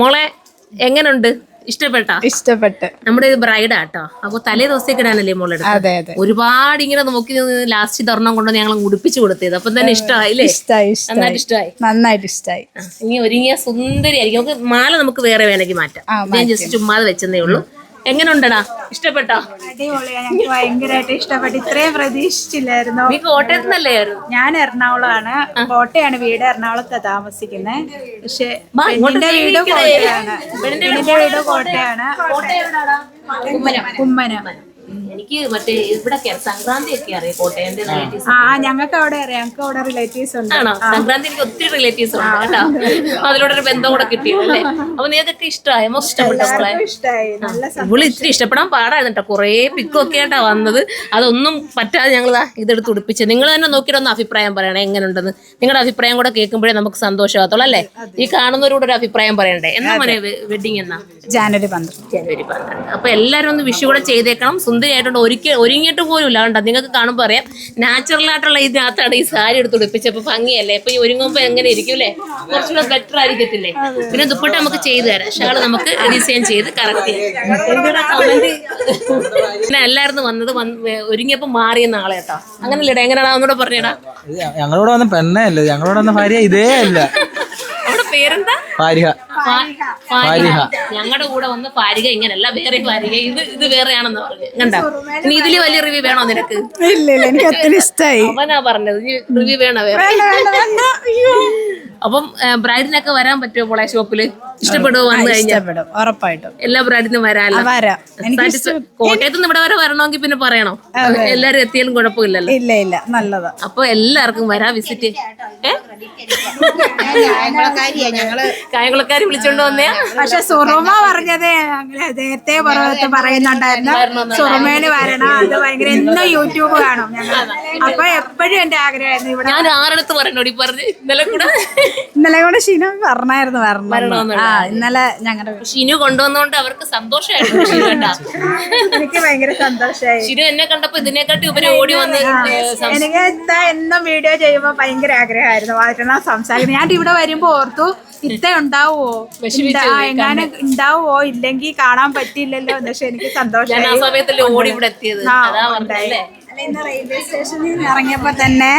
മോളെ എങ്ങനുണ്ട്? ഇഷ്ടപ്പെട്ട് നമ്മുടെ ഒരു ബ്രൈഡാട്ടോ. അപ്പൊ തലേ ദിവസത്തേക്ക് ഇടാനല്ലേ മോളെടുത്ത്? ഒരുപാട് ഇങ്ങനെ നോക്കി ലാസ്റ്റ് ഇതൊരെണ്ണം കൊണ്ട് ഞങ്ങൾ ഉടുപ്പിച്ചു കൊടുത്തത്. അപ്പൊ തന്നെ ഇഷ്ടമായില്ലേ? നന്നായിട്ട് ഇഷ്ടമായി. ഇനി ഒരുങ്ങിയ സുന്ദരിയായിരിക്കും. നമുക്ക് മാല നമുക്ക് വേറെ വേണമെങ്കിൽ മാറ്റാം. ഞാൻ ജസ്റ്റ് ചുമ്മാതെ വെച്ചതേ ഉള്ളൂ. എങ്ങനെയുണ്ടടാ? ഇഷ്ടപ്പെട്ടോ? അടിപൊളിയാ, ഞങ്ങൾക്ക് ഭയങ്കരമായിട്ട് ഇഷ്ടപ്പെട്ടു. ഇത്രയും പ്രതീക്ഷിച്ചില്ലായിരുന്നു. നീ കോട്ടയത്ത് നിന്നല്ലേ? ഞാൻ എറണാകുളമാണ്, കോട്ടയാണ് വീട്, എറണാകുളത്ത് താമസിക്കുന്നത്. പക്ഷെ പെണ്ണിന്റെ വീട് കോട്ടയാണ്. പെണ്ണിന്റെ വീട് കോട്ടയാണ്, കുമ്മനം. എനിക്ക് മറ്റേ ഇവിടെ സംക്രാന്തി ഒക്കെ അറിയാം, കോട്ടയം. ഞങ്ങൾക്ക് അവിടെ അറിയാം, ഞങ്ങൾക്ക് അവിടെ റിലേറ്റീവ്സ് ഉണ്ട്. ആണോ? സംക്രാന്തി എനിക്ക് ഒത്തിരി റിലേറ്റീവ്സ് ഉണ്ട് കേട്ടോ. അതിലൂടെ ഒരു ബന്ധം കൂടെ കിട്ടിയല്ലേ? അപ്പൊ നിങ്ങൾക്കൊക്കെ ഇഷ്ടമായി? ഇവള് ഇത്തിരി ഇഷ്ടപ്പെടാൻ പാടായിരുന്നു കേട്ടോ. കുറെ പിക്കൊക്കെ ആയിട്ടാ വന്നത്. അതൊന്നും പറ്റാതെ ഞങ്ങൾ ഇതെടുത്ത് ഉടുപ്പിച്ചത്. നിങ്ങൾ തന്നെ നോക്കിയിട്ടൊന്ന് അഭിപ്രായം പറയണേ എങ്ങനെയുണ്ടെന്ന്. നിങ്ങളുടെ അഭിപ്രായം കൂടെ കേൾക്കുമ്പോഴേ നമുക്ക് സന്തോഷമാകത്തുള്ളൂ അല്ലേ? ഈ കാണുന്നവരോട് ഒരു അഭിപ്രായം പറയണ്ടേ? എന്നാ മോനെ വെഡിങ്? എന്നാ? ജനുവരി 12. അപ്പൊ എല്ലാരും ഒന്ന് വിഷു കൂടെ ചെയ്തേക്കണം. സുന്ദരിയായിട്ടുണ്ട്. ഒരുങ്ങിയിട്ട് പോലും ഇല്ല കണ്ടോ? നിങ്ങൾക്ക് കാണുമ്പോൾ അറിയാം. നാച്ചുറൽ ആയിട്ടുള്ള ഇതിനകത്താണ് ഈ സാരി എടുത്ത് ഉടുപ്പിച്ചപ്പോ ഭംഗിയല്ലേ? ഇപ്പൊ ഈ ഒരുങ്ങുമ്പോ എങ്ങനെ ഇരിക്കും അല്ലേ? കുറച്ചുകൂടെ ബെറ്റർ ആയിരിക്കത്തില്ലേ? പിന്നെ ദുപ്പട്ട നമുക്ക് ചെയ്തു തരാം. ഷാള് നമുക്ക് ഡിസൈൻ ചെയ്ത് കറക്റ്റ് ചെയ്യാം. പിന്നെ എല്ലായിരുന്നു വന്നത് ഒരുങ്ങിയപ്പോ മാറിയ നാളെ കേട്ടോ. അങ്ങനല്ലേടാ? എങ്ങനെയാണോ ഒന്നുകൂടെ പറഞ്ഞേടാ. ഞങ്ങളോട് വന്ന പെണ്ണയല്ലേ, ഞങ്ങളോട് വന്ന ഭാര്യ ഇതേ അല്ല. അവിടെ പേരെന്താ? ഫാരിഹ. ഞങ്ങളുടെ കൂടെ വന്ന് ഫാരിക ഇങ്ങനല്ല, വേറെ ഫാരിക. ഇത് വേറെയാണെന്ന് പറഞ്ഞു. കണ്ടോ? ഇനി ഇതില് വലിയ റിവ്യൂ വേണോ നിനക്ക്? ഇല്ല, എനിക്ക് ഒത്തിരി ഇഷ്ടമായി. അവനാ പറഞ്ഞത് റിവ്യൂ വേണോ വേറെ? അപ്പം ബ്രൈഡിനൊക്കെ വരാൻ പറ്റുമോ പോളെ ഷോപ്പില്? ഇഷ്ടപ്പെടുവോ? വന്നു കഴിഞ്ഞാൽ ഉറപ്പായിട്ടും എല്ലാ ബ്രൈഡിനും വരാമല്ലോ. കോട്ടയത്ത് നിന്ന് ഇവിടെ വരെ വരണമെങ്കിൽ പിന്നെ പറയണോ? എല്ലാരും എത്തിയാലും കുഴപ്പമില്ലല്ലോ. ഇല്ല, നല്ലതാ. അപ്പൊ എല്ലാവർക്കും വരാം, വിസിറ്റ്. കായംകുളക്കാര് വിളിച്ചോണ്ട് വന്നേ. പക്ഷെ സുറുമ പറഞ്ഞത് നേരത്തെ പറയുന്നുണ്ടായിരുന്നു, സുറുമേന് വരണം. അത് ഭയങ്കര എന്നും യൂട്യൂബ് കാണും ഞങ്ങൾ. അപ്പൊ എപ്പോഴും എന്റെ ആഗ്രഹമായിരുന്നു ഇവിടെ. ഞാൻ ആറടുത്ത് പറഞ്ഞോടി പറഞ്ഞു. ഇന്നലെ കൂടെ ഷിനു പറഞ്ഞായിരുന്നു വരണം. ഇന്നലെ ഞങ്ങളുടെ ഷിനു കൊണ്ടുവന്നോണ്ട് അവർക്ക് സന്തോഷമായിരുന്നു. എനിക്ക് ഭയങ്കര സന്തോഷമായി. ഷിനു എന്നെ കണ്ടപ്പോ ഇതിനെക്കാട്ടി ഉപരി ഓടി വന്ന്. എനിക്ക് എന്നും വീഡിയോ ചെയ്യുമ്പോ ഭയങ്കര ആഗ്രഹമായിരുന്നു വരണം, സംസാരിക്കണം. ഞാൻ ഇവിടെ വരുമ്പോ ഓർത്തു ഇത്ത ഉണ്ടാവോ, എങ്ങാനും ഉണ്ടാവോ, ഇല്ലെങ്കിൽ കാണാൻ പറ്റില്ലല്ലോ. പക്ഷെ എനിക്ക് സന്തോഷം. ഇന്ന് റെയിൽവേ സ്റ്റേഷനിൽ ഇറങ്ങിയപ്പോ തന്നെ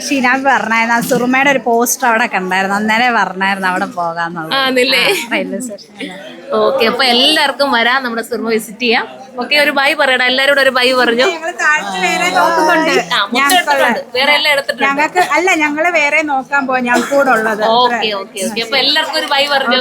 ഷിനാബ് പറഞ്ഞായിരുന്നു, സുറുമയുടെ ഒരു പോസ്റ്റർ അവിടെ കണ്ടായിരുന്നു. അന്നേരം പറഞ്ഞായിരുന്നു അവിടെ പോകാന്നുള്ളത് റെയിൽവേ സ്റ്റേഷനിൽ. ഓക്കെ, അപ്പൊ എല്ലാവർക്കും വരാം, നമ്മുടെ സുറുമ വിസിറ്റ് ചെയ്യാം. ഓക്കെ, ഒരു ബൈ പറയടാ. എല്ലാരോടും ഒരു ബൈ പറഞ്ഞു. ഞങ്ങൾക്ക് അല്ല, ഞങ്ങള് വേറെ നോക്കാൻ പോവാ, ഞങ്ങൾക്ക് കൂടെ ഉള്ളത്. ഓക്കെ, അപ്പൊ എല്ലാവർക്കും ഒരു ബൈ പറഞ്ഞു.